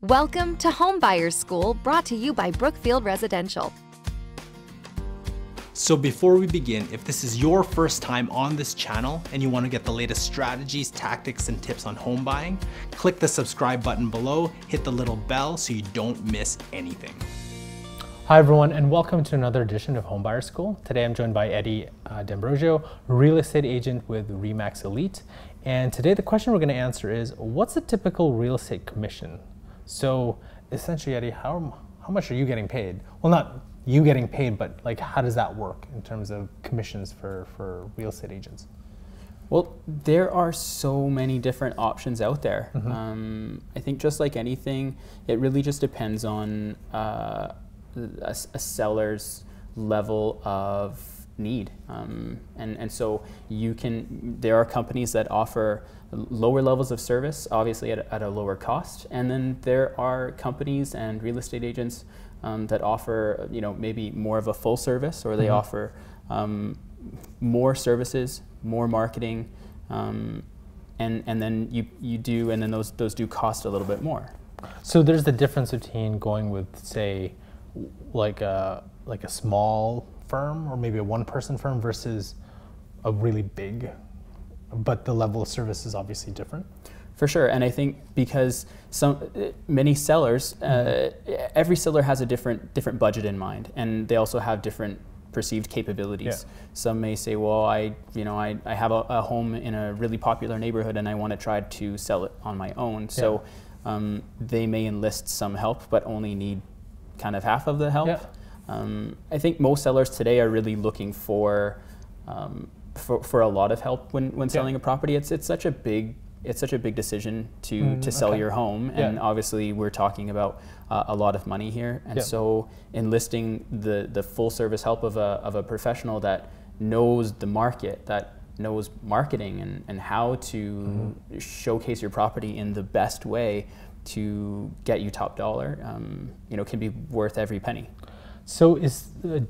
Welcome to Homebuyers School, brought to you by Brookfield Residential. So before we begin, if this is your first time on this channel and you want to get the latest strategies, tactics, and tips on home buying, click the subscribe button below, hit the little bell so you don't miss anything. Hi everyone, and welcome to another edition of Homebuyers School. Today I'm joined by Eddie D'Ambrosio, real estate agent with RE/MAX Elite. And today the question we're going to answer is, what's a typical real estate commission? So essentially, Eddie, how much are you getting paid? Well, not you getting paid, but like how does that work in terms of commissions for real estate agents? Well, there are so many different options out there. I think just like anything, it really just depends on a seller's level of need. And so there are companies that offer lower levels of service, obviously at a lower cost. And then there are companies and real estate agents that offer, maybe more of a full service, or they offer more services, more marketing, and then and then those do cost a little bit more. So there's the difference between going with, say, like a small firm or maybe a one-person firm versus a really big, but the level of service is obviously different. For sure, and I think because many sellers, every seller has a different budget in mind, and they also have different perceived capabilities. Yeah. Some may say, well, I have a home in a really popular neighborhood and I want to try to sell it on my own. Yeah. So they may enlist some help, but only need kind of half of the help. Yeah. I think most sellers today are really looking for a lot of help when selling a property. It's such a big decision to sell your home, and obviously we're talking about a lot of money here, and so enlisting the full service help of a professional that knows the market, that knows marketing and how to showcase your property in the best way to get you top dollar, can be worth every penny. So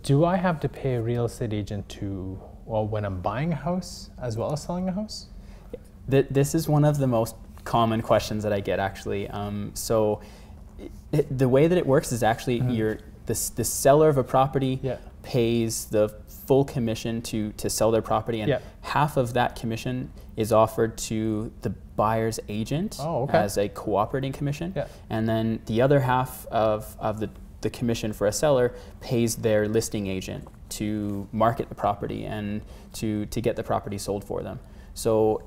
do I have to pay a real estate agent when I'm buying a house as well as selling a house? This is one of the most common questions that I get, actually. So the way that it works is actually the seller of a property pays the full commission to sell their property, and half of that commission is offered to the buyer's agent as a cooperating commission, and then the other half of the commission for a seller pays their listing agent to market the property and to get the property sold for them. So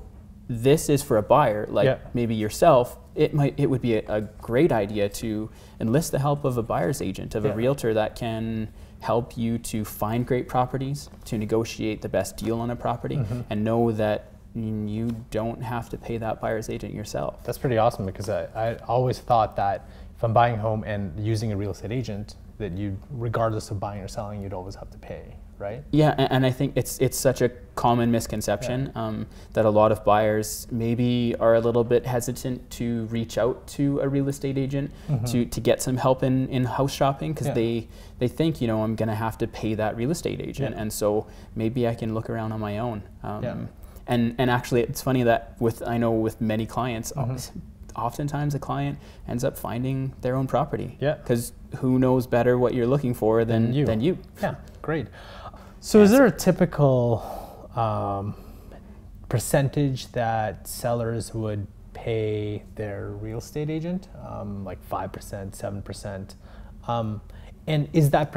this is for a buyer, like maybe yourself, it would be a great idea to enlist the help of a buyer's agent, of a realtor that can help you to find great properties, to negotiate the best deal on a property, and know that you don't have to pay that buyer's agent yourself. That's pretty awesome, because I always thought that if I'm buying a home and using a real estate agent, that regardless of buying or selling, you'd always have to pay, right? Yeah, and I think it's such a common misconception that a lot of buyers maybe are a little bit hesitant to reach out to a real estate agent to get some help in house shopping, because they think, I'm going to have to pay that real estate agent, and so maybe I can look around on my own. And actually, it's funny that I know with many clients, oftentimes a client ends up finding their own property. Yeah. Because who knows better what you're looking for than you. Yeah, great. So is there a typical percentage that sellers would pay their real estate agent, like 5%, 7%? And is that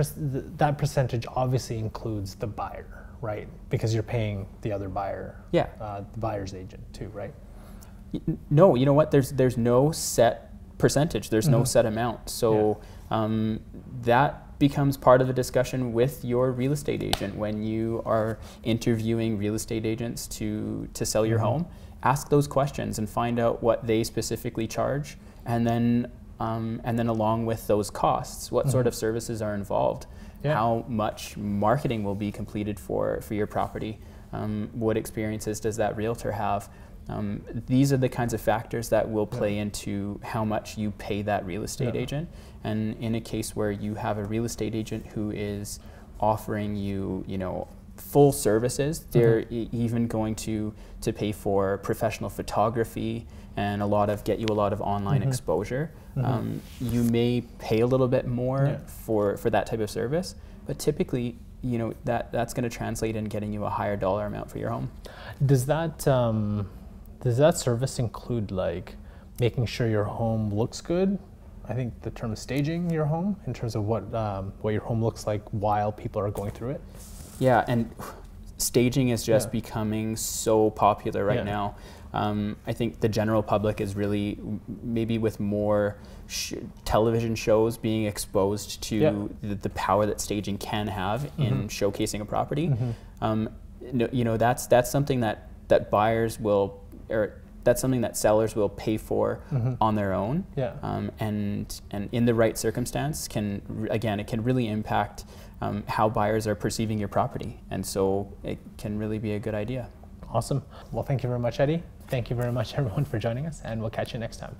percentage obviously includes the buyer, right? Because you're paying the other buyer, the buyer's agent too, right? No, you know what? There's no set percentage. There's no set amount. So that becomes part of the discussion with your real estate agent when you are interviewing real estate agents to sell your home. Ask those questions and find out what they specifically charge, and then along with those costs, what sort of services are involved, how much marketing will be completed for your property, what experiences does that realtor have. These are the kinds of factors that will play into how much you pay that real estate agent. And in a case where you have a real estate agent who is offering you, full services, they're even going to pay for professional photography and get you a lot of online exposure. You may pay a little bit more Yeah. for that type of service, but typically, you know, that's going to translate in getting you a higher dollar amount for your home. Does that service include like making sure your home looks good? I think the term is staging your home in terms of what your home looks like while people are going through it. Yeah, and staging is just Yeah. becoming so popular right Yeah. now. I think the general public is really, maybe with more television shows being exposed to Yeah. the power that staging can have in showcasing a property. You know, that's something that buyers will, or that's something that sellers will pay for on their own. Yeah. And in the right circumstance it can really impact how buyers are perceiving your property. And so it can really be a good idea. Awesome. Well, thank you very much, Eddie. Thank you very much, everyone, for joining us, and we'll catch you next time.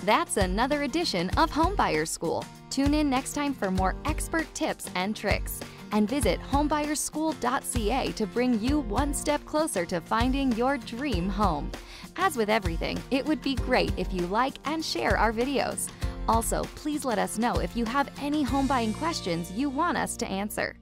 That's another edition of Homebuyer School. Tune in next time for more expert tips and tricks. And visit homebuyersschool.ca to bring you one step closer to finding your dream home. As with everything, it would be great if you like and share our videos. Also, please let us know if you have any home buying questions you want us to answer.